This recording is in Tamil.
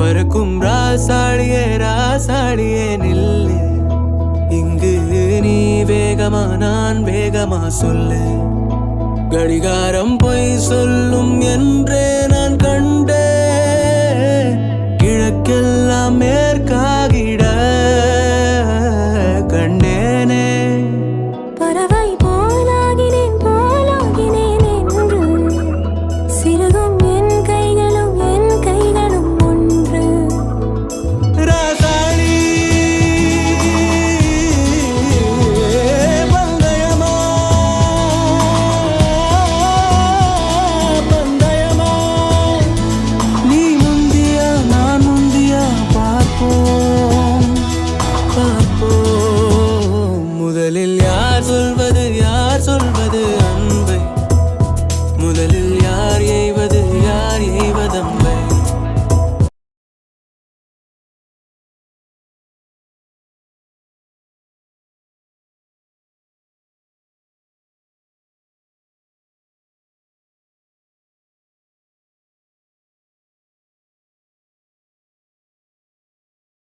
பறக்கும் ராசாடியே ராசாடியே நில்லு. இங்கு நீ வேகமா நான் வேகமா சொல்லு. கடிகாரம் பொய் சொல்லும் என்றே நான் கண்டேன்.